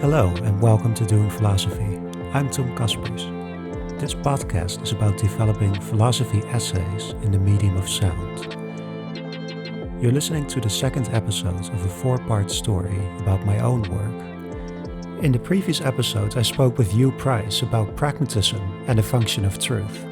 Hello and welcome to Doing Philosophy. I'm Tom Kaspers. This podcast is about developing philosophy essays in the medium of sound. You're listening to the second episode of a four-part story about my own work. In the previous episode, I spoke with Hugh Price about pragmatism and the function of truth.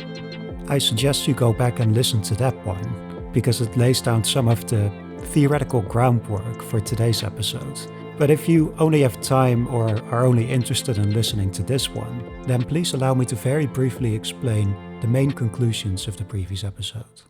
I suggest you go back and listen to that one, because it lays down some of the theoretical groundwork for today's episode. But if you only have time or are only interested in listening to this one, then please allow me to very briefly explain the main conclusions of the previous episode.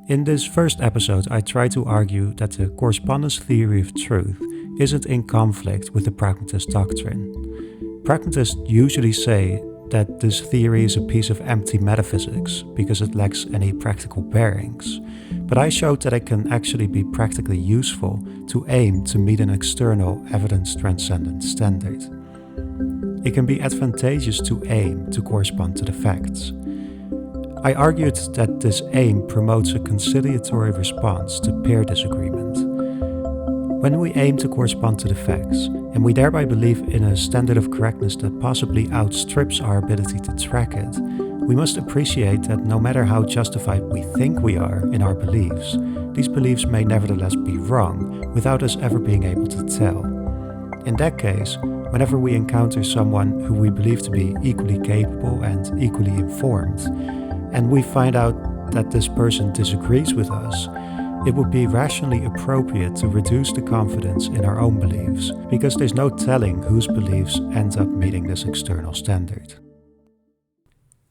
In this first episode, I try to argue that the correspondence theory of truth isn't in conflict with the pragmatist doctrine. Pragmatists usually say that this theory is a piece of empty metaphysics because it lacks any practical bearings. But I showed that it can actually be practically useful to aim to meet an external evidence-transcendent standard. It can be advantageous to aim to correspond to the facts. I argued that this aim promotes a conciliatory response to peer disagreement. When we aim to correspond to the facts, and we thereby believe in a standard of correctness that possibly outstrips our ability to track it, we must appreciate that no matter how justified we think we are in our beliefs, these beliefs may nevertheless be wrong without us ever being able to tell. In that case, whenever we encounter someone who we believe to be equally capable and equally informed, and we find out that this person disagrees with us, it would be rationally appropriate to reduce the confidence in our own beliefs, because there's no telling whose beliefs end up meeting this external standard.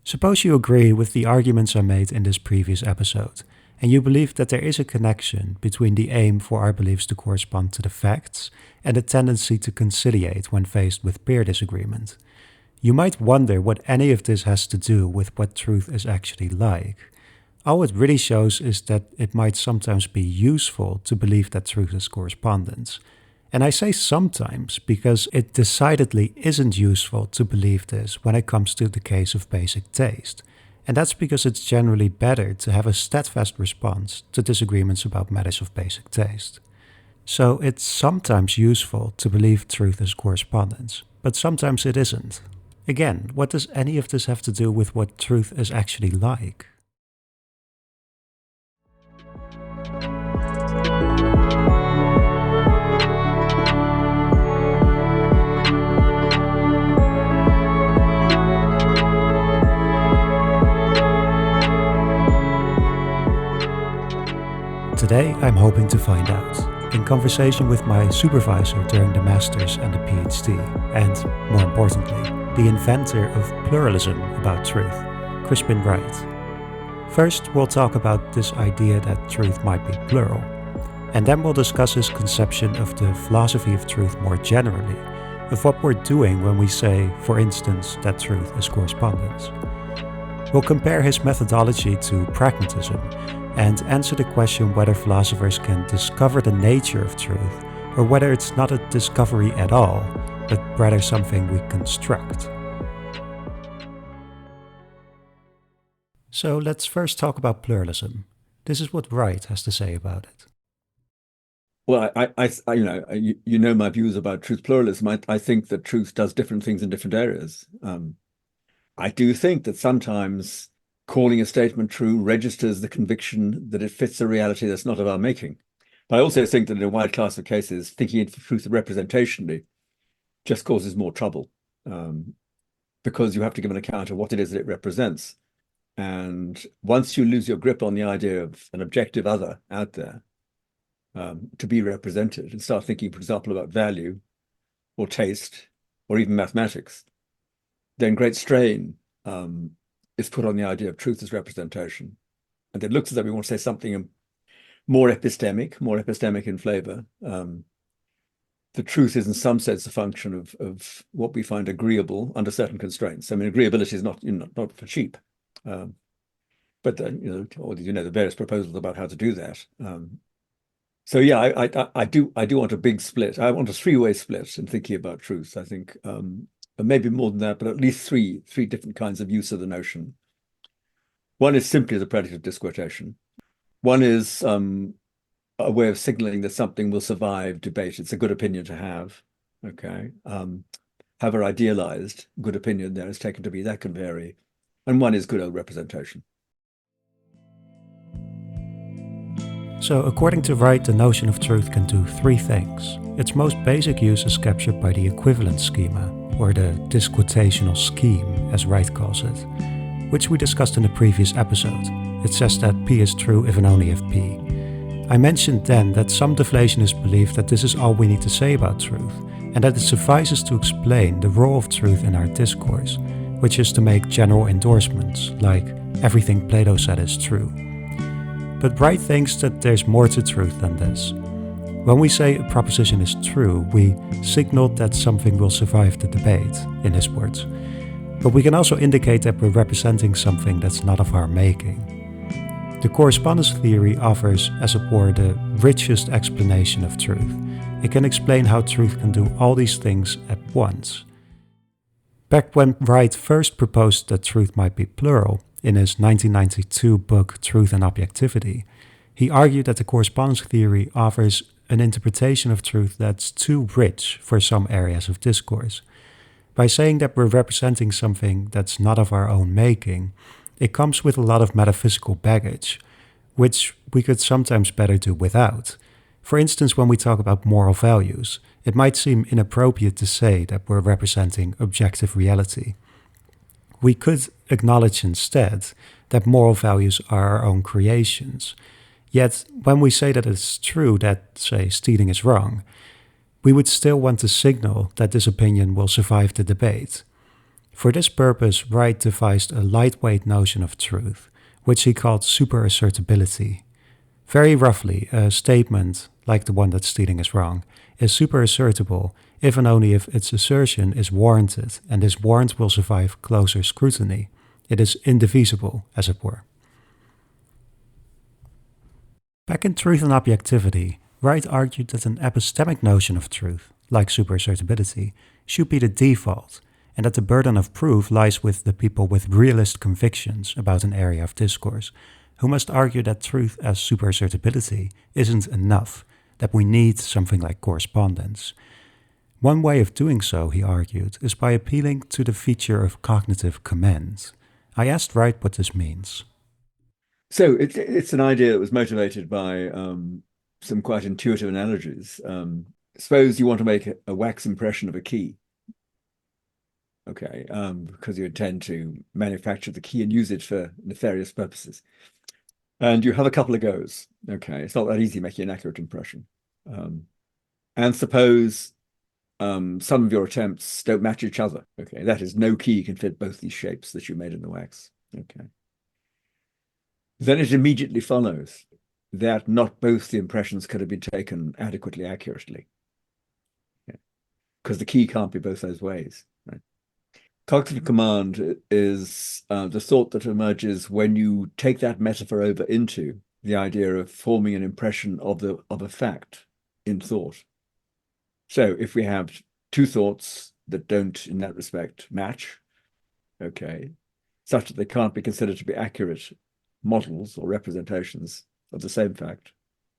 Suppose you agree with the arguments I made in this previous episode, and you believe that there is a connection between the aim for our beliefs to correspond to the facts and the tendency to conciliate when faced with peer disagreement. You might wonder what any of this has to do with what truth is actually like. All it really shows is that it might sometimes be useful to believe that truth is correspondence. And I say sometimes because it decidedly isn't useful to believe this when it comes to the case of basic taste. And that's because it's generally better to have a steadfast response to disagreements about matters of basic taste. So it's sometimes useful to believe truth is correspondence, but sometimes it isn't. Again, what does any of this have to do with what truth is actually like? Today, I'm hoping to find out, in conversation with my supervisor during the Masters and the PhD, and, more importantly, the inventor of pluralism about truth, Crispin Wright. First, we'll talk about this idea that truth might be plural, and then we'll discuss his conception of the philosophy of truth more generally, of what we're doing when we say, for instance, that truth is correspondence. We'll compare his methodology to pragmatism, and answer the question whether philosophers can discover the nature of truth, or whether it's not a discovery at all, but rather something we construct. So let's first talk about pluralism. This is what Wright has to say about it. Well, you know my views about truth pluralism. I think that truth does different things in different areas. I do think that sometimes calling a statement true registers the conviction that it fits a reality that's not of our making. But I also think that in a wide class of cases, thinking of truth representationally just causes more trouble, because you have to give an account of what it is that it represents. And once you lose your grip on the idea of an objective other out there to be represented, and start thinking, for example, about value or taste or even mathematics, then great strain is put on the idea of truth as representation. And it looks as though we want to say something more epistemic in flavor. The truth is in some sense a function of what we find agreeable under certain constraints. I mean, agreeability is not for cheap. But the various proposals about how to do that. So yeah, I do want a big split. I want a three-way split in thinking about truth. I think maybe more than that, but at least three different kinds of use of the notion. One is simply the predicate disquotation. One is a way of signaling that something will survive debate. It's a good opinion to have. okay, however idealized good opinion there is taken to be, that can vary. And one is good old representation. So, according to Wright, the notion of truth can do three things. Its most basic use is captured by the equivalence schema, or the disquotational scheme, as Wright calls it, which we discussed in the previous episode. It says that P is true if and only if P. I mentioned then that some deflationists believe that this is all we need to say about truth, and that it suffices to explain the role of truth in our discourse, which is to make general endorsements, like everything Plato said is true. But Wright thinks that there's more to truth than this. When we say a proposition is true, we signal that something will survive the debate, in his words. But we can also indicate that we're representing something that's not of our making. The correspondence theory offers, as it were, the richest explanation of truth. It can explain how truth can do all these things at once. Back when Wright first proposed that truth might be plural, in his 1992 book Truth and Objectivity, he argued that the correspondence theory offers an interpretation of truth that's too rich for some areas of discourse. By saying that we're representing something that's not of our own making, it comes with a lot of metaphysical baggage, which we could sometimes better do without. For instance, when we talk about moral values, it might seem inappropriate to say that we're representing objective reality. We could acknowledge instead that moral values are our own creations. Yet, when we say that it's true that, say, stealing is wrong, we would still want to signal that this opinion will survive the debate. For this purpose, Wright devised a lightweight notion of truth, which he called superassertability. Very roughly, a statement, like the one that stealing is wrong, is superassertable if and only if its assertion is warranted, and this warrant will survive closer scrutiny. It is indivisible, as it were. Back in Truth and Objectivity, Wright argued that an epistemic notion of truth, like superassertability, should be the default, and that the burden of proof lies with the people with realist convictions about an area of discourse, who must argue that truth as superassertability isn't enough, that we need something like correspondence. One way of doing so, he argued, is by appealing to the feature of cognitive command. I asked Wright what this means. So it's an idea that was motivated by some quite intuitive analogies. Suppose you want to make a wax impression of a key. Okay, because you intend to manufacture the key and use it for nefarious purposes. And you have a couple of goes. Okay, it's not that easy making an accurate impression. And suppose some of your attempts don't match each other. Okay, that is, no key can fit both these shapes that you made in the wax. Okay. Then it immediately follows that not both the impressions could have been taken adequately accurately. Because the key can't be both those ways. Right? Cognitive command is the thought that emerges when you take that metaphor over into the idea of forming an impression of a fact in thought. So if we have two thoughts that don't, in that respect, match, okay, such that they can't be considered to be accurate models or representations of the same fact,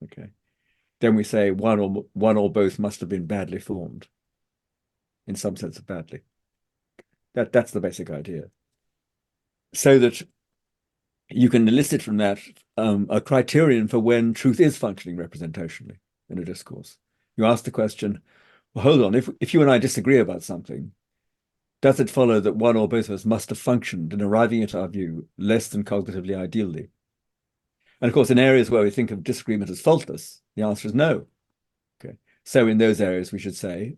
okay, then we say one or both must have been badly formed, in some sense of badly. That's the basic idea. So that you can elicit from that a criterion for when truth is functioning representationally in a discourse. You ask the question, well, hold on, if you and I disagree about something, does it follow that one or both of us must have functioned in arriving at our view less than cognitively ideally? And of course, in areas where we think of disagreement as faultless, the answer is no. Okay. So in those areas, we should say,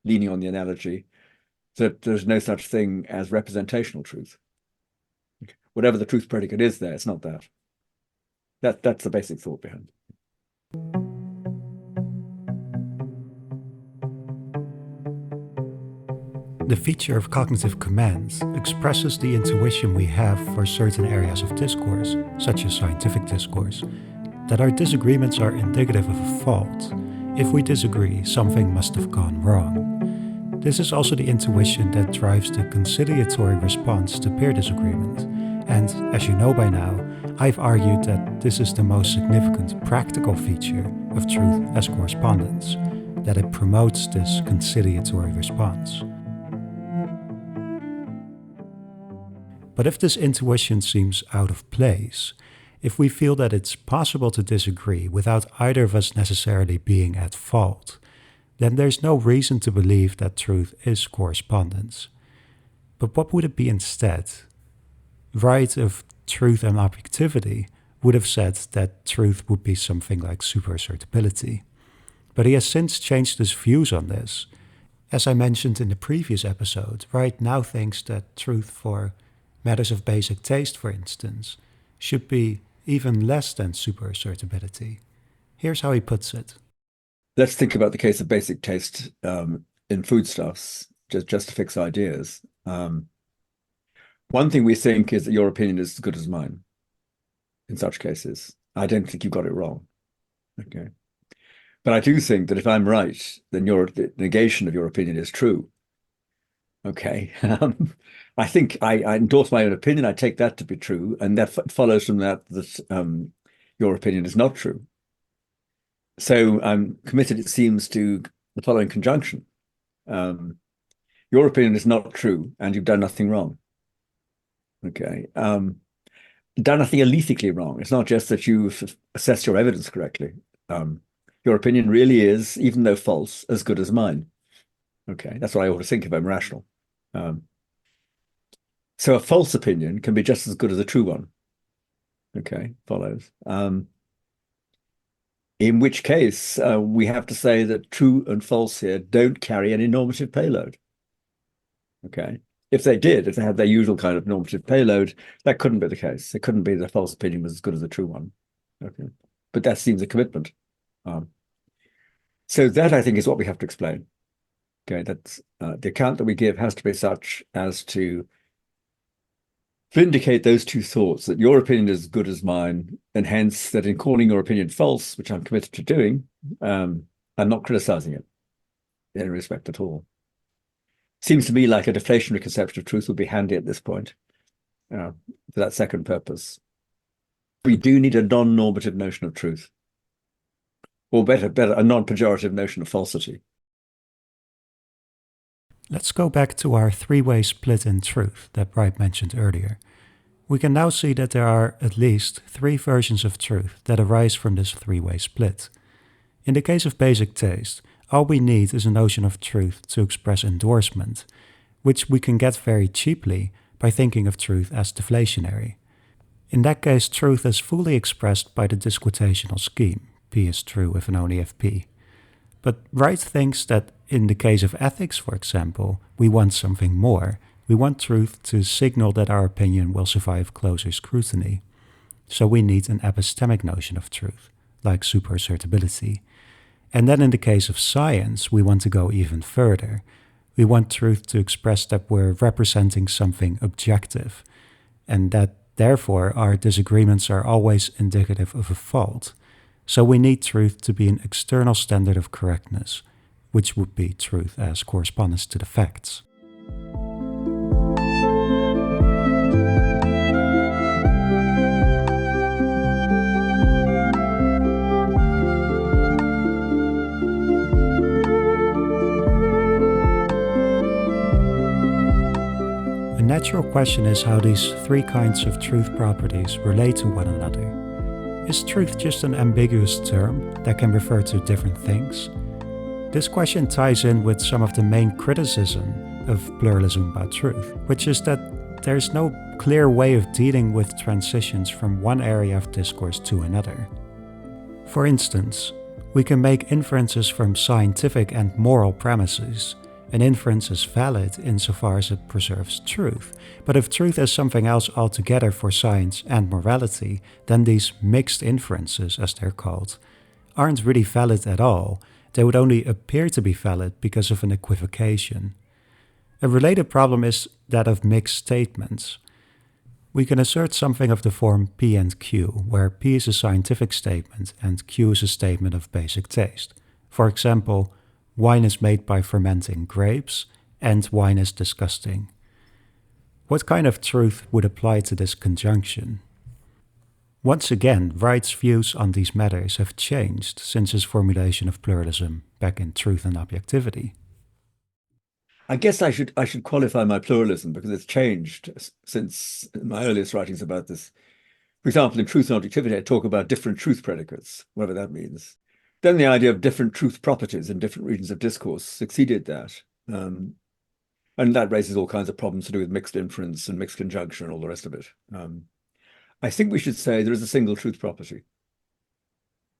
leaning on the analogy, that there's no such thing as representational truth. Okay. Whatever the truth predicate is there, it's not that. That's the basic thought behind it. The feature of cognitive command expresses the intuition we have for certain areas of discourse, such as scientific discourse, that our disagreements are indicative of a fault. If we disagree, something must have gone wrong. This is also the intuition that drives the conciliatory response to peer disagreement, and, as you know by now, I've argued that this is the most significant practical feature of truth as correspondence, that it promotes this conciliatory response. But if this intuition seems out of place, if we feel that it's possible to disagree without either of us necessarily being at fault, then there's no reason to believe that truth is correspondence. But what would it be instead? Wright of Truth and Objectivity would have said that truth would be something like superassertability. But he has since changed his views on this. As I mentioned in the previous episode, Wright now thinks that truth for matters of basic taste, for instance, should be even less than superassertability. Here's how he puts it. Let's think about the case of basic taste in foodstuffs, just to fix ideas. One thing we think is that your opinion is as good as mine in such cases. I don't think you've got it wrong. Okay. But I do think that if I'm right, then the negation of your opinion is true. Okay. I think I endorse my own opinion. I take that to be true. And that follows from that your opinion is not true. So I'm committed, it seems, to the following conjunction. Your opinion is not true, and you've done nothing wrong. Okay. Done nothing alethically wrong. It's not just that you've assessed your evidence correctly. Your opinion really is, even though false, as good as mine. Okay, that's what I ought to think if I'm rational. So a false opinion can be just as good as a true one. Okay, follows. In which case, we have to say that true and false here don't carry any normative payload. Okay, if they did, if they had their usual kind of normative payload, that couldn't be the case. It couldn't be the false opinion was as good as the true one. Okay, but that seems a commitment. So that, I think, is what we have to explain. Okay, that's the account that we give has to be such as to vindicate those two thoughts, that your opinion is as good as mine, and hence that in calling your opinion false, which I'm committed to doing, I'm not criticizing it in any respect at all. Seems to me like a deflationary conception of truth would be handy at this point for that second purpose. We do need a non-normative notion of truth, or better, a non-pejorative notion of falsity. Let's go back to our three-way split in truth that Wright mentioned earlier. We can now see that there are at least three versions of truth that arise from this three-way split. In the case of basic taste, all we need is a notion of truth to express endorsement, which we can get very cheaply by thinking of truth as deflationary. In that case, truth is fully expressed by the disquotational scheme. P is true if and only if P. But Wright thinks that in the case of ethics, for example, we want something more. We want truth to signal that our opinion will survive closer scrutiny. So we need an epistemic notion of truth, like superassertability. And then in the case of science, we want to go even further. We want truth to express that we're representing something objective, and that therefore our disagreements are always indicative of a fault. So we need truth to be an external standard of correctness, which would be truth as correspondence to the facts. A natural question is how these three kinds of truth properties relate to one another. Is truth just an ambiguous term that can refer to different things? This question ties in with some of the main criticism of pluralism about truth, which is that there's no clear way of dealing with transitions from one area of discourse to another. For instance, we can make inferences from scientific and moral premises. An inference is valid insofar as it preserves truth, but if truth is something else altogether for science and morality, then these mixed inferences, as they're called, aren't really valid at all. They would only appear to be valid because of an equivocation. A related problem is that of mixed statements. We can assert something of the form P and Q, where P is a scientific statement and Q is a statement of basic taste. For example, wine is made by fermenting grapes, and wine is disgusting. What kind of truth would apply to this conjunction? Once again, Wright's views on these matters have changed since his formulation of pluralism back in truth and objectivity. I guess I should qualify my pluralism because it's changed since my earliest writings about this. For example, in truth and objectivity, I talk about different truth predicates, whatever that means. Then the idea of different truth properties in different regions of discourse succeeded that. And that raises all kinds of problems to do with mixed inference and mixed conjunction and all the rest of it. I think we should say there is a single truth property,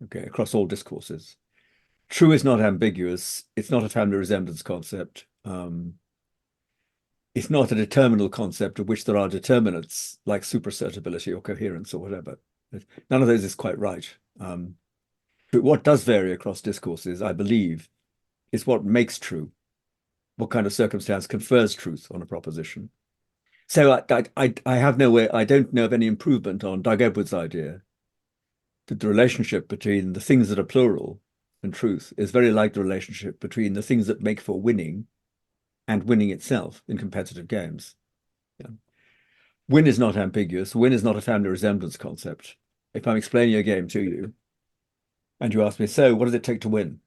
okay, across all discourses. True is not ambiguous. It's not a family resemblance concept. It's not a determinal concept of which there are determinants like superassertability or coherence or whatever. None of those is quite right. But what does vary across discourses, I believe, is what makes true. What kind of circumstance confers truth on a proposition. So I have no way, I don't know of any improvement on Doug Edwards' idea that the relationship between the things that are plural and truth is very like the relationship between the things that make for winning and winning itself in competitive games. Yeah. Win is not ambiguous. Win is not a family resemblance concept. If I'm explaining a game to you and you ask me, so what does it take to win?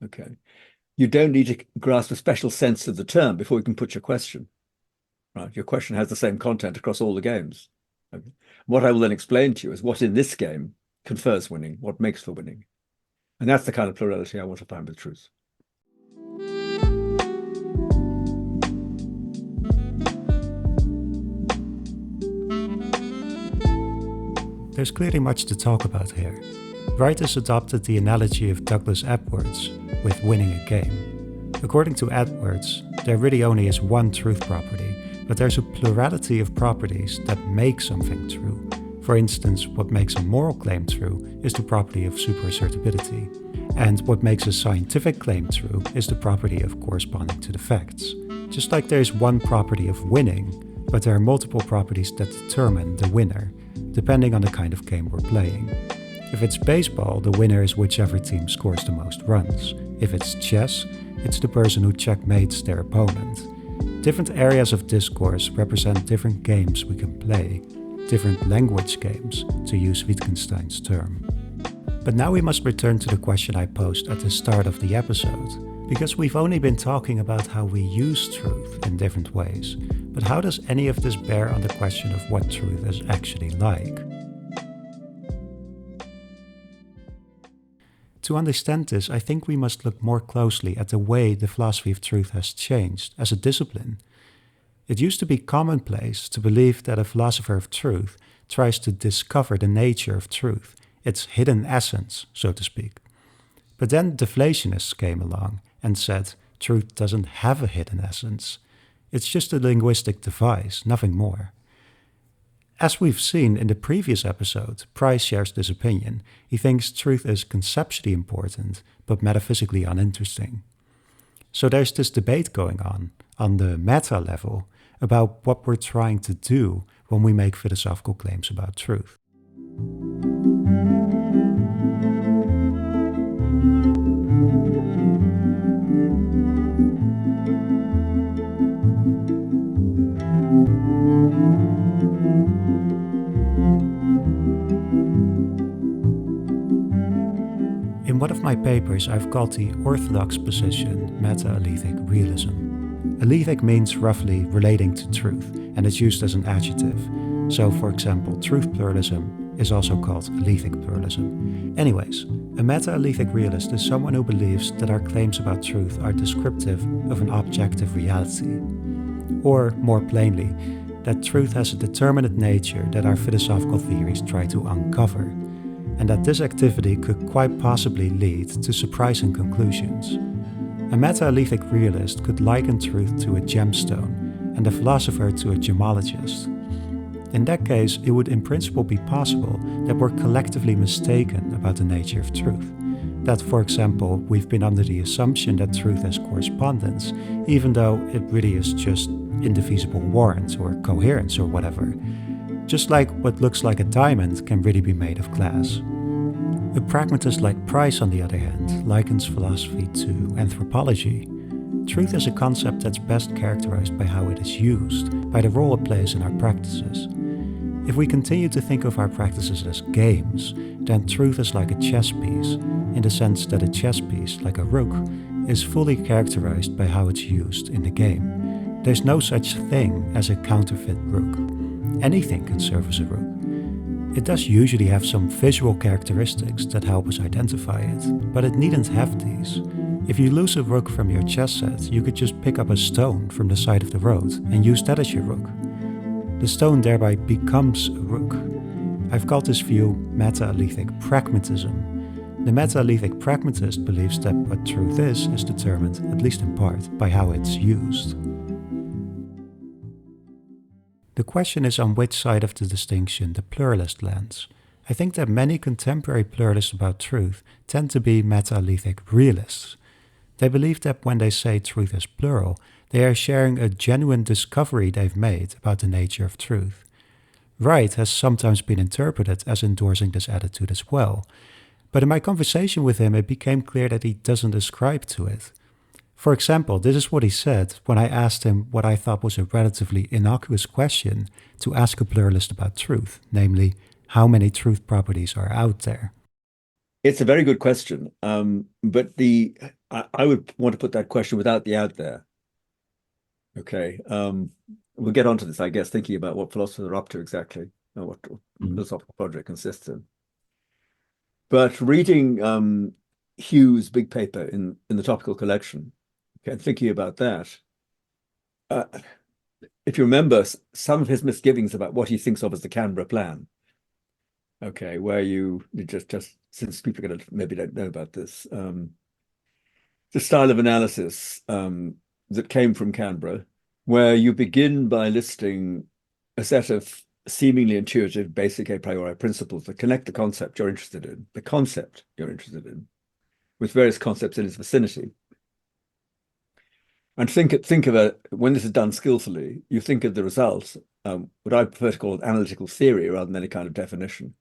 Okay. You don't need to grasp a special sense of the term before you can put your question. Right? Your question has the same content across all the games. Okay. What I will then explain to you is what in this game confers winning, what makes for winning. And that's the kind of plurality I want to find with truth. There's clearly much to talk about here. Wright has adopted the analogy of Douglas Edwards with winning a game. According to Edwards, there really only is one truth property, but there's a plurality of properties that make something true. For instance, what makes a moral claim true is the property of superassertability, and what makes a scientific claim true is the property of corresponding to the facts. Just like there's one property of winning, but there are multiple properties that determine the winner, depending on the kind of game we're playing. If it's baseball, the winner is whichever team scores the most runs. If it's chess, it's the person who checkmates their opponent. Different areas of discourse represent different games we can play, different language games, to use Wittgenstein's term. But now we must return to the question I posed at the start of the episode, because we've only been talking about how we use truth in different ways, but how does any of this bear on the question of what truth is actually like? To understand this, I think we must look more closely at the way the philosophy of truth has changed as a discipline. It used to be commonplace to believe that a philosopher of truth tries to discover the nature of truth, its hidden essence, so to speak. But then deflationists came along and said truth doesn't have a hidden essence. It's just a linguistic device, nothing more. As we've seen in the previous episode, Price shares this opinion. He thinks truth is conceptually important, but metaphysically uninteresting. So there's this debate going on the meta level, about what we're trying to do when we make philosophical claims about truth. In one of my papers, I've called the orthodox position meta-alethic realism. Alethic means roughly relating to truth, and it's used as an adjective. So, for example, truth pluralism is also called alethic pluralism. Anyways, a meta-alethic realist is someone who believes that our claims about truth are descriptive of an objective reality. Or, more plainly, that truth has a determinate nature that our philosophical theories try to uncover, and that this activity could quite possibly lead to surprising conclusions. A meta-alethic realist could liken truth to a gemstone and a philosopher to a gemologist. In that case, it would in principle be possible that we're collectively mistaken about the nature of truth. That, for example, we've been under the assumption that truth has correspondence, even though it really is just indivisible warrant or coherence or whatever. Just like what looks like a diamond can really be made of glass. A pragmatist like Price, on the other hand, likens philosophy to anthropology. Truth is a concept that's best characterized by how it is used, by the role it plays in our practices. If we continue to think of our practices as games, then truth is like a chess piece, in the sense that a chess piece, like a rook, is fully characterized by how it's used in the game. There's no such thing as a counterfeit rook. Anything can serve as a rook. It does usually have some visual characteristics that help us identify it, but it needn't have these. If you lose a rook from your chess set, you could just pick up a stone from the side of the road and use that as your rook. The stone thereby becomes a rook. I've called this view meta-alethic pragmatism. The meta-alethic pragmatist believes that what truth is determined, at least in part, by how it's used. The question is on which side of the distinction the pluralist lands. I think that many contemporary pluralists about truth tend to be meta-alethic realists. They believe that when they say truth is plural, they are sharing a genuine discovery they've made about the nature of truth. Wright has sometimes been interpreted as endorsing this attitude as well, but in my conversation with him it became clear that he doesn't ascribe to it. For example, this is what he said when I asked him what I thought was a relatively innocuous question to ask a pluralist about truth, namely, how many truth properties are out there? It's a very good question, but I would want to put that question without the out there. Okay, we'll get onto this, I guess, thinking about what philosophers are up to exactly, or what philosophical project consists in. But reading Hugh's big paper in the topical collection, okay, and thinking about that, if you remember some of his misgivings about what he thinks of as the Canberra plan, okay, where you just since people are going to maybe don't know about this, the style of analysis that came from Canberra, where you begin by listing a set of seemingly intuitive basic a priori principles that connect the concept you're interested in, with various concepts in its vicinity. And think of when this is done skillfully, you think of the result, what I prefer to call analytical theory rather than any kind of definition.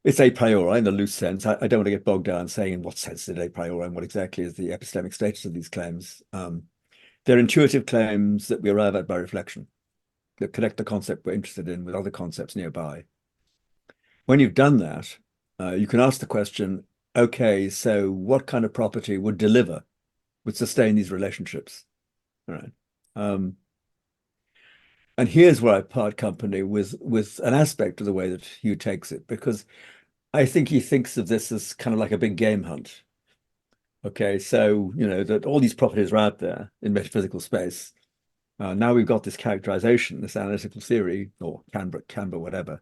It's a priori in the loose sense. I don't want to get bogged down saying in what sense is it a priori and what exactly is the epistemic status of these claims. They're intuitive claims that we arrive at by reflection, that connect the concept we're interested in with other concepts nearby. When you've done that, you can ask the question, okay, so what kind of property would sustain these relationships? All right. And here's where I part company with an aspect of the way that Hugh takes it, because I think he thinks of this as kind of like a big game hunt. Okay, so, that all these properties are out there in metaphysical space. Now we've got this characterization, this analytical theory, or Canberra, whatever.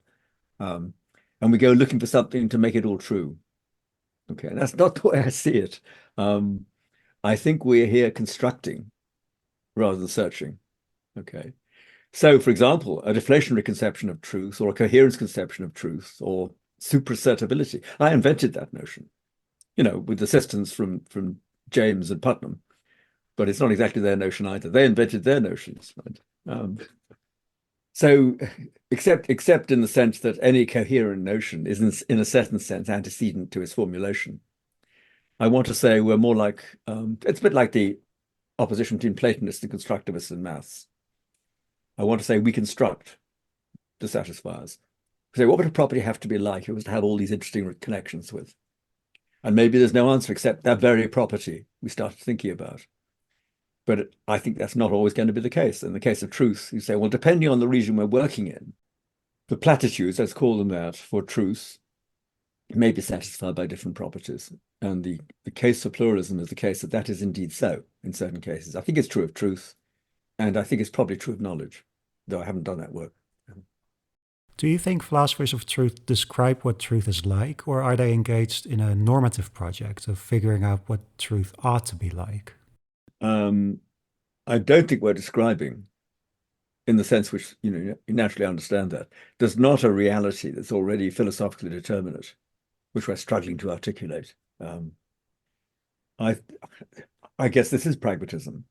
And we go looking for something to make it all true. Okay, and that's not the way I see it. I think we're here constructing rather than searching. Okay. So, for example, a deflationary conception of truth or a coherence conception of truth or suprassertability. I invented that notion, with assistance from James and Putnam, but it's not exactly their notion either. They invented their notions, right? So, except in the sense that any coherent notion is, in a certain sense, antecedent to its formulation. I want to say we're more like, it's a bit like the opposition between Platonists and constructivists in maths. I want to say we construct to satisfy us. So what would a property have to be like if it was to have all these interesting connections with? And maybe there's no answer except that very property we started thinking about. But I think that's not always going to be the case. In the case of truth, you say, well, depending on the region we're working in, the platitudes, let's call them that, for truth, may be satisfied by different properties. And the case for pluralism is the case that is indeed so in certain cases. I think it's true of truth, and I think it's probably true of knowledge, though I haven't done that work. Do you think philosophers of truth describe what truth is like, or are they engaged in a normative project of figuring out what truth ought to be like? I don't think we're describing, in the sense which you naturally understand that. There's not a reality that's already philosophically determinate, which we're struggling to articulate. I guess this is pragmatism.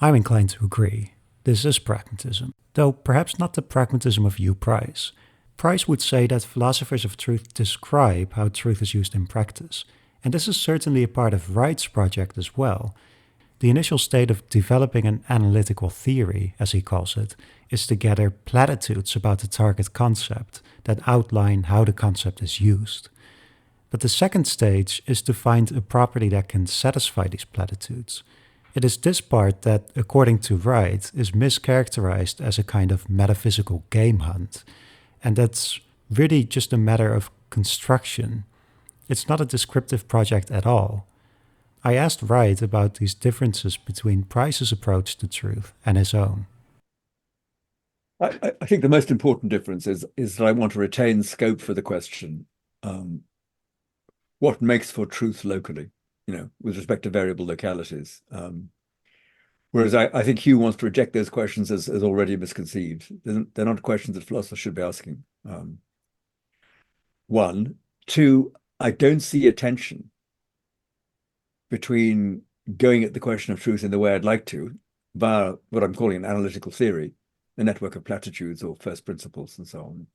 I'm inclined to agree. This is pragmatism, though perhaps not the pragmatism of Hugh Price. Price would say that philosophers of truth describe how truth is used in practice, and this is certainly a part of Wright's project as well. The initial state of developing an analytical theory, as he calls it, is to gather platitudes about the target concept that outline how the concept is used. But the second stage is to find a property that can satisfy these platitudes. It is this part that, according to Wright, is mischaracterized as a kind of metaphysical game hunt. And that's really just a matter of construction. It's not a descriptive project at all. I asked Wright about these differences between Price's approach to truth and his own. I think the most important difference is that I want to retain scope for the question, what makes for truth locally, with respect to variable localities. Whereas I think Hugh wants to reject those questions as already misconceived. They're not questions that philosophers should be asking. One. Two, I don't see a tension between going at the question of truth in the way I'd like to, via what I'm calling an analytical theory, a network of platitudes or first principles and so on.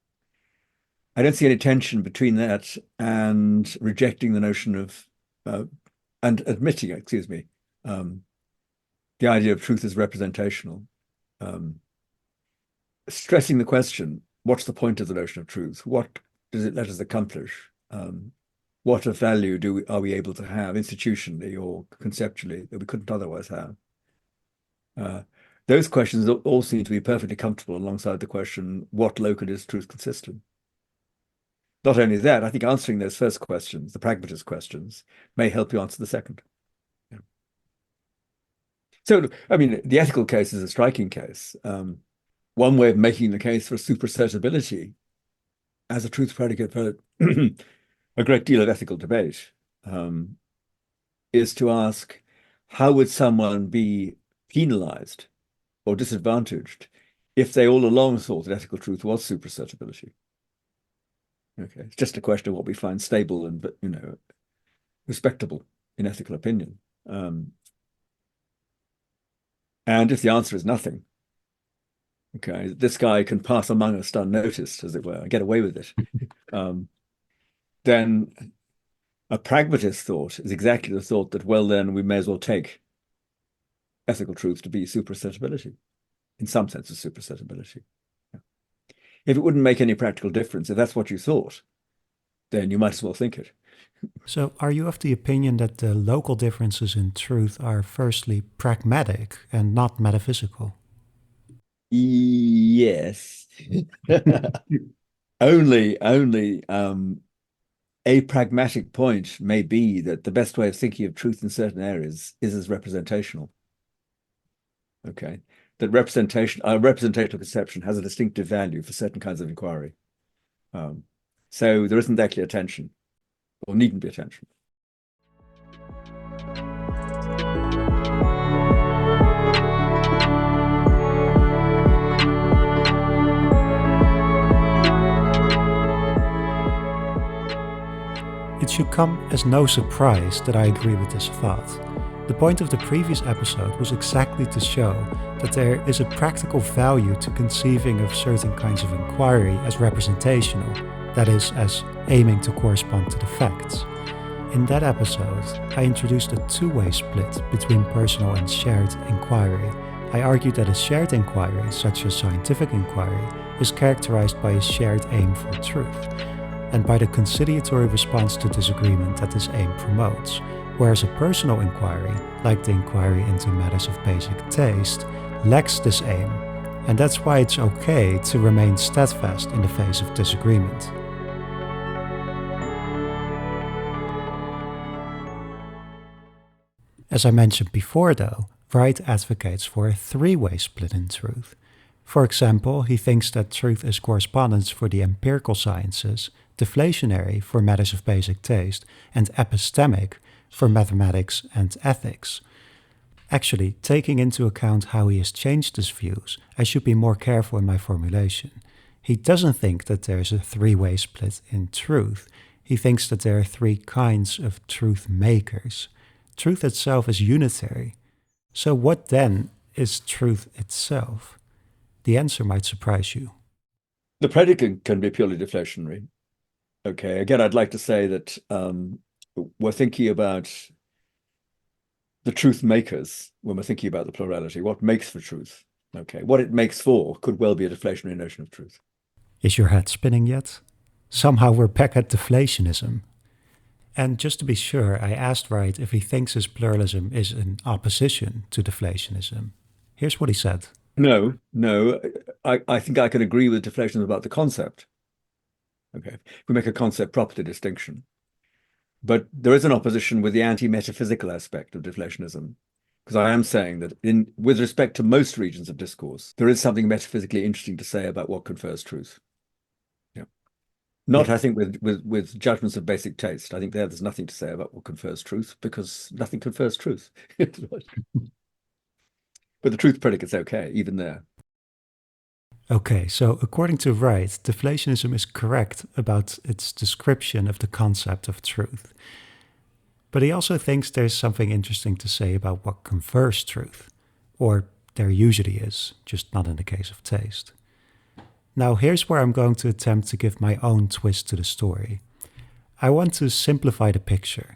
I don't see any tension between that and rejecting the notion of, and admitting, the idea of truth as representational. Stressing the question, what's the point of the notion of truth? What does it let us accomplish? What of value are we able to have institutionally or conceptually that we couldn't otherwise have? Those questions all seem to be perfectly comfortable alongside the question, what locally is truth consistent? Not only that, I think answering those first questions, the pragmatist questions, may help you answer the second. Yeah. So, I mean, the ethical case is a striking case. One way of making the case for supersetability as a truth predicate for a great deal of ethical debate is to ask, how would someone be penalized or disadvantaged if they all along thought that ethical truth was supersetability? Okay, it's just a question of what we find stable and respectable in ethical opinion. And if the answer is nothing, okay, this guy can pass among us unnoticed, as it were, and get away with it, then a pragmatist thought is exactly the thought that, well, then we may as well take ethical truth to be supersetability, in some sense of supersetability. Yeah. If it wouldn't make any practical difference, if that's what you thought, then you might as well think it. So, are you of the opinion that the local differences in truth are firstly pragmatic and not metaphysical? Yes. only a pragmatic point may be that the best way of thinking of truth in certain areas is as representational. Okay, that representational conception has a distinctive value for certain kinds of inquiry. So there isn't actually a tension, or needn't be a tension. It should come as no surprise that I agree with this thought. The point of the previous episode was exactly to show that there is a practical value to conceiving of certain kinds of inquiry as representational, that is, as aiming to correspond to the facts. In that episode, I introduced a two-way split between personal and shared inquiry. I argued that a shared inquiry, such as scientific inquiry, is characterized by a shared aim for truth, and by the conciliatory response to disagreement that this aim promotes, whereas a personal inquiry, like the inquiry into matters of basic taste, lacks this aim, and that's why it's okay to remain steadfast in the face of disagreement. As I mentioned before though, Wright advocates for a three-way split in truth. For example, he thinks that truth is correspondence for the empirical sciences, deflationary for matters of basic taste, and epistemic for mathematics and ethics. Actually, taking into account how he has changed his views, I should be more careful in my formulation. He doesn't think that there's a three-way split in truth. He thinks that there are three kinds of truth makers. Truth itself is unitary. So what then is truth itself? The answer might surprise you. The predicate can be purely deflationary. Okay, again, I'd like to say that we're thinking about the truth makers when we're thinking about the plurality, what makes for truth. Okay, what it makes for could well be a deflationary notion of truth. Is your head spinning yet? Somehow we're back at deflationism. And just to be sure, I asked Wright if he thinks his pluralism is in opposition to deflationism. Here's what he said. No. I think I can agree with deflationism about the concept. Okay, we make a concept property distinction. But there is an opposition with the anti-metaphysical aspect of deflationism, because I am saying that with respect to most regions of discourse, there is something metaphysically interesting to say about what confers truth. Yeah. Not, I think, with judgments of basic taste. I think there's nothing to say about what confers truth, because nothing confers truth. But the truth predicate's okay, even there. Okay, so according to Wright, deflationism is correct about its description of the concept of truth. But he also thinks there's something interesting to say about what confers truth. Or there usually is, just not in the case of taste. Now here's where I'm going to attempt to give my own twist to the story. I want to simplify the picture.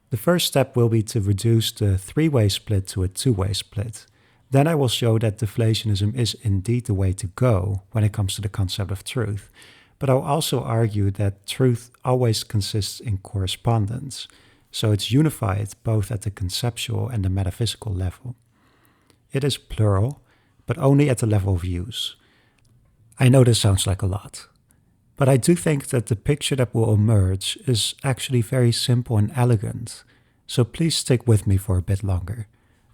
The first step will be to reduce the three-way split to a two-way split. Then I will show that deflationism is indeed the way to go when it comes to the concept of truth. But I'll also argue that truth always consists in correspondence, so it's unified both at the conceptual and the metaphysical level. It is plural, but only at the level of use. I know this sounds like a lot, but I do think that the picture that will emerge is actually very simple and elegant, so please stick with me for a bit longer.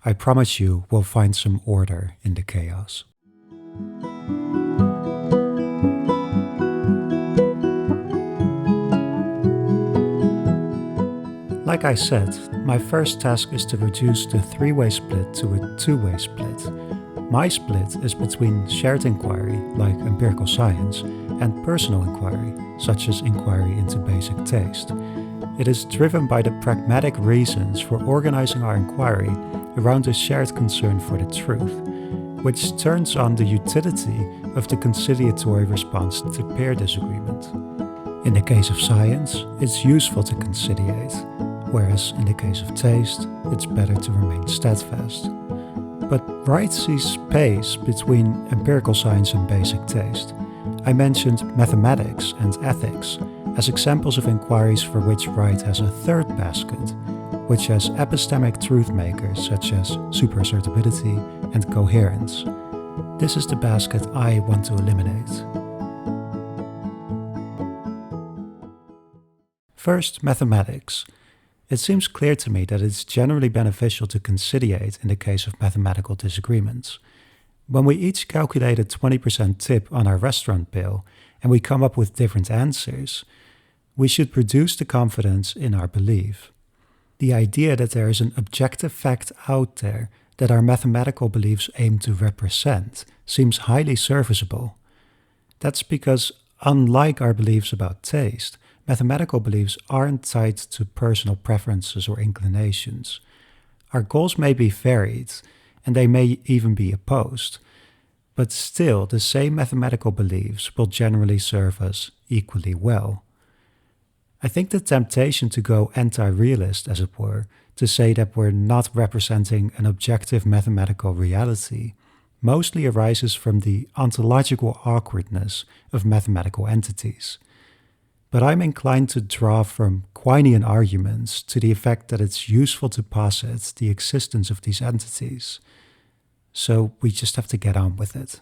I promise you we'll find some order in the chaos. Like I said, my first task is to reduce the three-way split to a two-way split. My split is between shared inquiry, like empirical science, and personal inquiry, such as inquiry into basic taste. It is driven by the pragmatic reasons for organizing our inquiry around a shared concern for the truth, which turns on the utility of the conciliatory response to peer disagreement. In the case of science, it's useful to conciliate, whereas in the case of taste, it's better to remain steadfast. But Wright sees space between empirical science and basic taste. I mentioned mathematics and ethics as examples of inquiries for which Wright has a third basket, which has epistemic truth makers such as superassertability and coherence. This is the basket I want to eliminate. First, mathematics. It seems clear to me that it's generally beneficial to conciliate in the case of mathematical disagreements. When we each calculate a 20% tip on our restaurant bill and we come up with different answers, we should reduce the confidence in our belief. The idea that there is an objective fact out there that our mathematical beliefs aim to represent seems highly serviceable. That's because, unlike our beliefs about taste, mathematical beliefs aren't tied to personal preferences or inclinations. Our goals may be varied, and they may even be opposed, but still the same mathematical beliefs will generally serve us equally well. I think the temptation to go anti-realist, as it were, to say that we're not representing an objective mathematical reality, mostly arises from the ontological awkwardness of mathematical entities. But I'm inclined to draw from Quinean arguments to the effect that it's useful to posit the existence of these entities. So we just have to get on with it.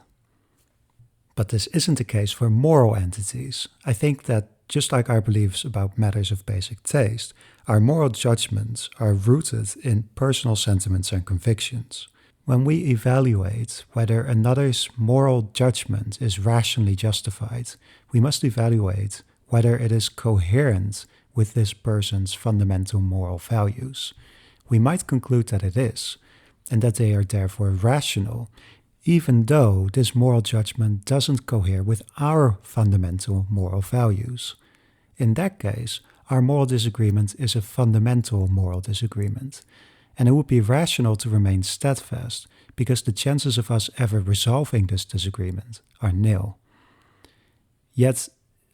But this isn't the case for moral entities. I think that just like our beliefs about matters of basic taste, our moral judgments are rooted in personal sentiments and convictions. When we evaluate whether another's moral judgment is rationally justified, we must evaluate whether it is coherent with this person's fundamental moral values. We might conclude that it is, and that they are therefore rational, even though this moral judgment doesn't cohere with our fundamental moral values. In that case, our moral disagreement is a fundamental moral disagreement, and it would be rational to remain steadfast because the chances of us ever resolving this disagreement are nil. Yet,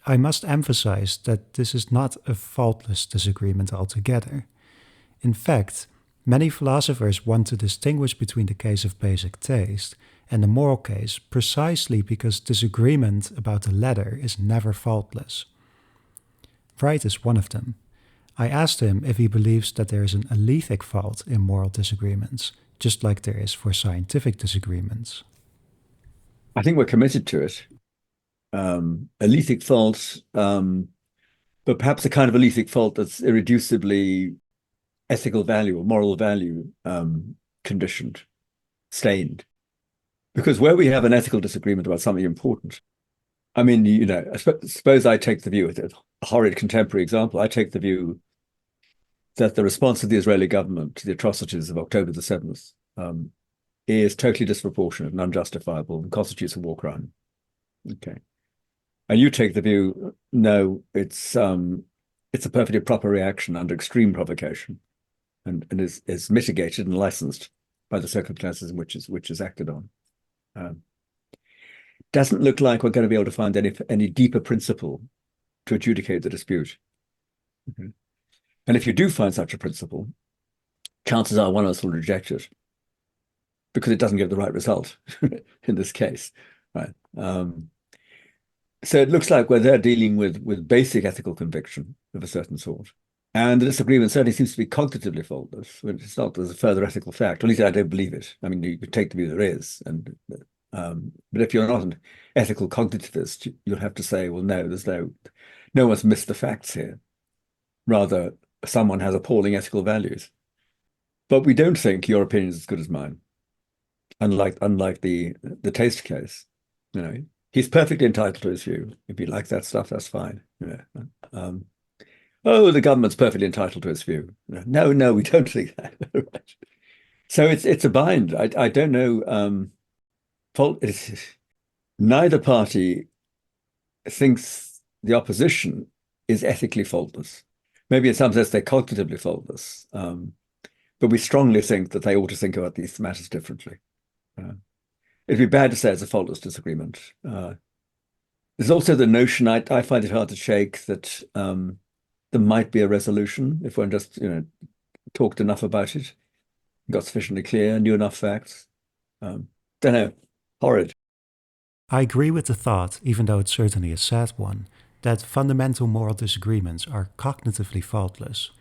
I must emphasize that this is not a faultless disagreement altogether. In fact, Many philosophers want to distinguish between the case of basic taste and the moral case precisely because disagreement about the latter is never faultless. Wright is one of them. I asked him if he believes that there is an alethic fault in moral disagreements, just like there is for scientific disagreements. I think we're committed to it. Alethic fault, but perhaps a kind of alethic fault that's irreducibly ethical value or moral value conditioned, stained. Because where we have an ethical disagreement about something important, I mean, I suppose I take the view, a horrid contemporary example, I take the view that the response of the Israeli government to the atrocities of October the 7th is totally disproportionate and unjustifiable and constitutes a war crime. Okay. And you take the view, no, it's a perfectly proper reaction under extreme provocation and is mitigated and licensed by the circumstances in which is acted on. Doesn't look like we're going to be able to find any deeper principle to adjudicate the dispute. Okay. And if you do find such a principle, chances are one of us will reject it because it doesn't give the right result in this case. Right. So it looks like we're there dealing with basic ethical conviction of a certain sort. And the disagreement certainly seems to be cognitively faultless. It's not there's a further ethical fact. At least I don't believe it. I mean, you could take the view there is. But if you're not an ethical cognitivist, you'll have to say, well, no, there's no one's missed the facts here. Rather, someone has appalling ethical values. But we don't think your opinion is as good as mine. Unlike the taste case, he's perfectly entitled to his view. If you like that stuff, that's fine. The government's perfectly entitled to its view. No, we don't think that. Right. So it's a bind. I don't know. Neither party thinks the opposition is ethically faultless. Maybe in some sense they're cognitively faultless, but we strongly think that they ought to think about these matters differently. It'd be bad to say it's a faultless disagreement. There's also the notion, I find it hard to shake, that there might be a resolution if one just talked enough about it, got sufficiently clear, knew enough facts. Don't know. Horrid. I agree with the thought, even though it's certainly a sad one, that fundamental moral disagreements are cognitively faultless.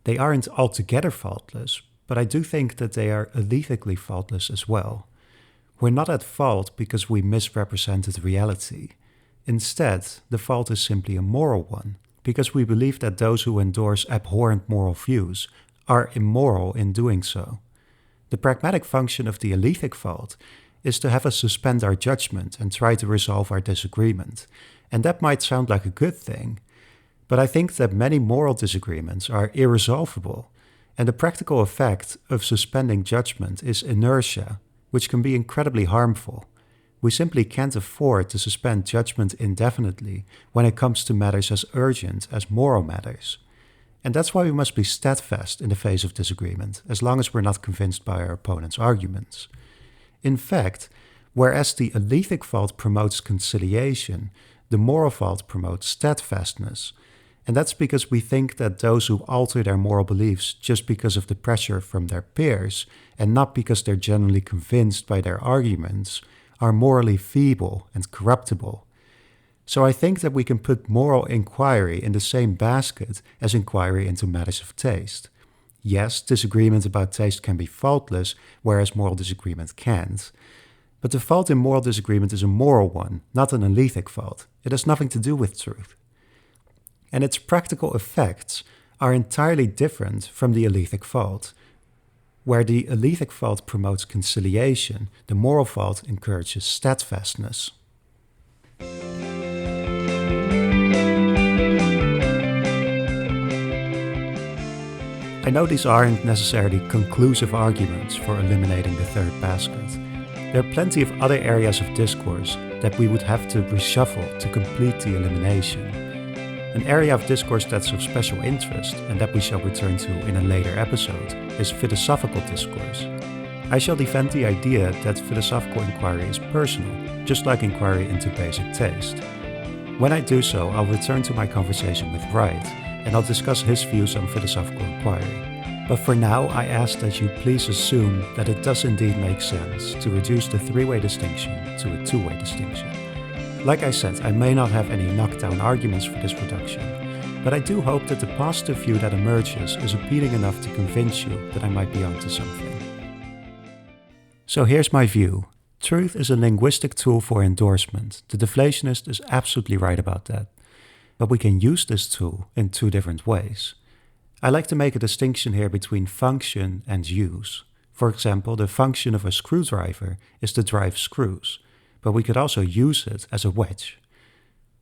They aren't altogether faultless, but I do think that they are alethically faultless as well. We're not at fault because we misrepresented reality. Instead, the fault is simply a moral one, because we believe that those who endorse abhorrent moral views are immoral in doing so. The pragmatic function of the alethic fault is to have us suspend our judgment and try to resolve our disagreement. And that might sound like a good thing, but I think that many moral disagreements are irresolvable, and the practical effect of suspending judgment is inertia, which can be incredibly harmful. We simply can't afford to suspend judgment indefinitely when it comes to matters as urgent as moral matters. And that's why we must be steadfast in the face of disagreement, as long as we're not convinced by our opponent's arguments. In fact, whereas the alethic fault promotes conciliation, the moral fault promotes steadfastness. And that's because we think that those who alter their moral beliefs just because of the pressure from their peers, and not because they're genuinely convinced by their arguments, are morally feeble and corruptible. So I think that we can put moral inquiry in the same basket as inquiry into matters of taste. Yes, disagreement about taste can be faultless, whereas moral disagreement can't. But the fault in moral disagreement is a moral one, not an alethic fault. It has nothing to do with truth. And its practical effects are entirely different from the alethic fault. Where the alethic fault promotes conciliation, the moral fault encourages steadfastness. I know these aren't necessarily conclusive arguments for eliminating the third basket. There are plenty of other areas of discourse that we would have to reshuffle to complete the elimination. An area of discourse that's of special interest, and that we shall return to in a later episode, is philosophical discourse. I shall defend the idea that philosophical inquiry is personal, just like inquiry into basic taste. When I do so, I'll return to my conversation with Wright, and I'll discuss his views on philosophical inquiry. But for now, I ask that you please assume that it does indeed make sense to reduce the three-way distinction to a two-way distinction. Like I said, I may not have any knockdown arguments for this reduction, but I do hope that the positive view that emerges is appealing enough to convince you that I might be onto something. So here's my view. Truth is a linguistic tool for endorsement. The deflationist is absolutely right about that. But we can use this tool in two different ways. I like to make a distinction here between function and use. For example, the function of a screwdriver is to drive screws, but we could also use it as a wedge.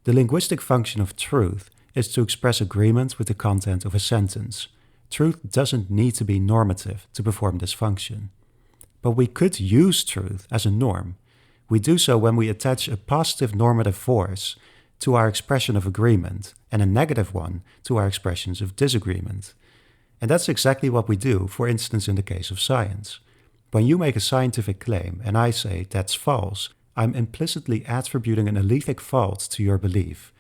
The linguistic function of truth is to express agreement with the content of a sentence. Truth doesn't need to be normative to perform this function. But we could use truth as a norm. We do so when we attach a positive normative force to our expression of agreement and a negative one to our expressions of disagreement. And that's exactly what we do, for instance, in the case of science. When you make a scientific claim and I say that's false, I'm implicitly attributing an alethic fault to your belief.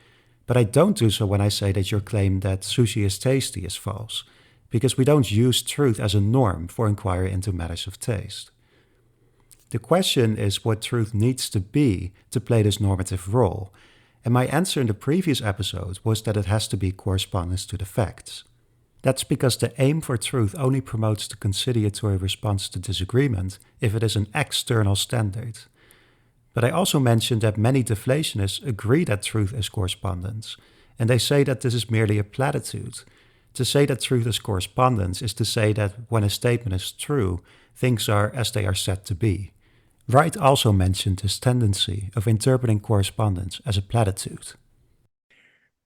But I don't do so when I say that your claim that sushi is tasty is false, because we don't use truth as a norm for inquiry into matters of taste. The question is what truth needs to be to play this normative role, and my answer in the previous episode was that it has to be correspondence to the facts. That's because the aim for truth only promotes the conciliatory response to disagreement if it is an external standard. But I also mentioned that many deflationists agree that truth is correspondence, and they say that this is merely a platitude. To say that truth is correspondence is to say that when a statement is true, things are as they are said to be. Wright also mentioned this tendency of interpreting correspondence as a platitude.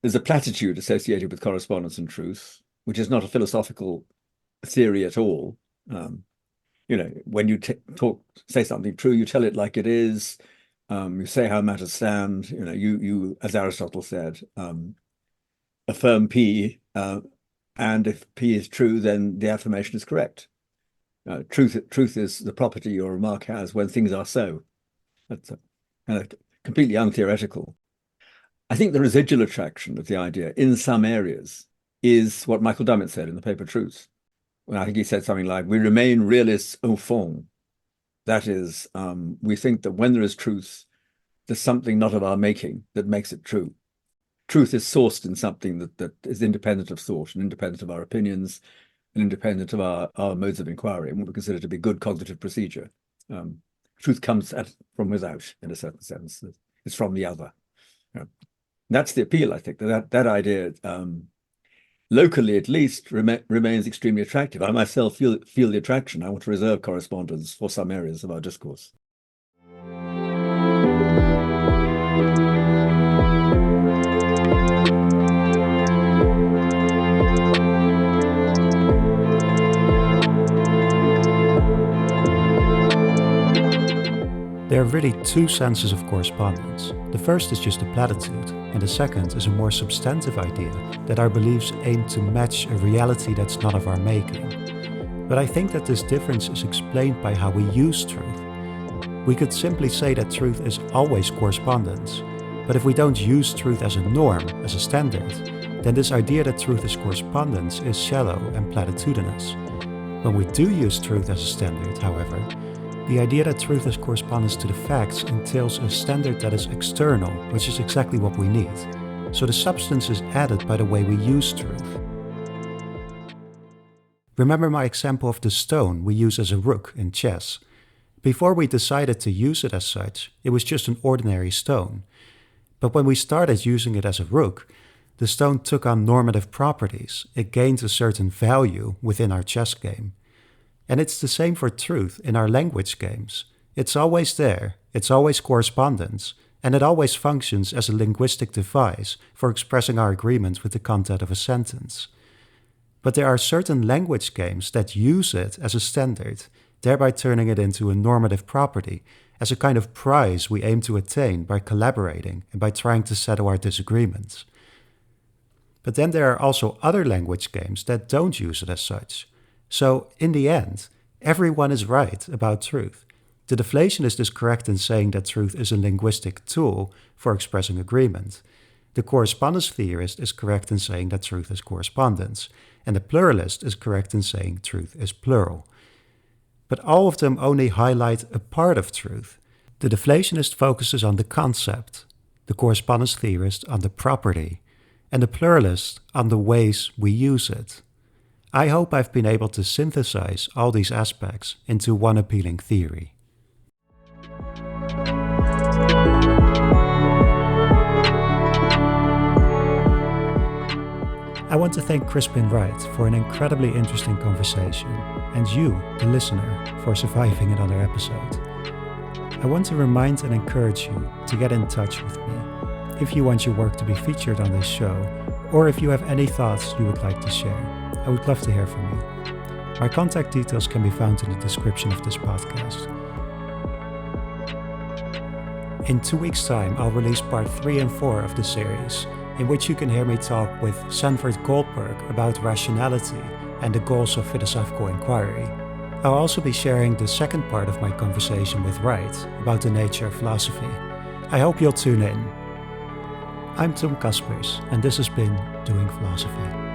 There's a platitude associated with correspondence and truth, which is not a philosophical theory at all. When you say something true, you tell it like it is. You say how matters stand. You, as Aristotle said, affirm P, and if P is true, then the affirmation is correct. Truth is the property your remark has when things are so. That's completely untheoretical. I think the residual attraction of the idea in some areas is what Michael Dummett said in the paper Truth. Well, I think he said something like, we remain realists au fond. That is, we think that when there is truth, there's something not of our making that makes it true. Truth is sourced in something that is independent of thought and independent of our opinions, and independent of our modes of inquiry and what we consider to be good cognitive procedure. Truth comes from without, in a certain sense. It's from the other. That's the appeal, I think. That idea, locally at least, remains extremely attractive. I myself feel the attraction. I want to reserve correspondence for some areas of our discourse. There are really two senses of correspondence. The first is just a platitude, and the second is a more substantive idea that our beliefs aim to match a reality that's not of our making. But I think that this difference is explained by how we use truth. We could simply say that truth is always correspondence, but if we don't use truth as a norm, as a standard, then this idea that truth is correspondence is shallow and platitudinous. When we do use truth as a standard, however, the idea that truth is correspondence to the facts entails a standard that is external, which is exactly what we need. So the substance is added by the way we use truth. Remember my example of the stone we use as a rook in chess. Before we decided to use it as such, it was just an ordinary stone. But when we started using it as a rook, the stone took on normative properties. It gained a certain value within our chess game. And it's the same for truth in our language games. It's always there, it's always correspondence, and it always functions as a linguistic device for expressing our agreement with the content of a sentence. But there are certain language games that use it as a standard, thereby turning it into a normative property, as a kind of prize we aim to attain by collaborating and by trying to settle our disagreements. But then there are also other language games that don't use it as such. So, in the end, everyone is right about truth. The deflationist is correct in saying that truth is a linguistic tool for expressing agreement. The correspondence theorist is correct in saying that truth is correspondence. and the pluralist is correct in saying truth is plural. But all of them only highlight a part of truth. The deflationist focuses on the concept, the correspondence theorist on the property, and the pluralist on the ways we use it. I hope I've been able to synthesize all these aspects into one appealing theory. I want to thank Crispin Wright for an incredibly interesting conversation, and you, the listener, for surviving another episode. I want to remind and encourage you to get in touch with me if you want your work to be featured on this show, or if you have any thoughts you would like to share. I would love to hear from you. My contact details can be found in the description of this podcast. In 2 weeks' time, I'll release part 3 and 4 of the series, in which you can hear me talk with Sanford Goldberg about rationality and the goals of philosophical inquiry. I'll also be sharing the second part of my conversation with Wright about the nature of philosophy. I hope you'll tune in. I'm Tom Kaspers, and this has been Doing Philosophy.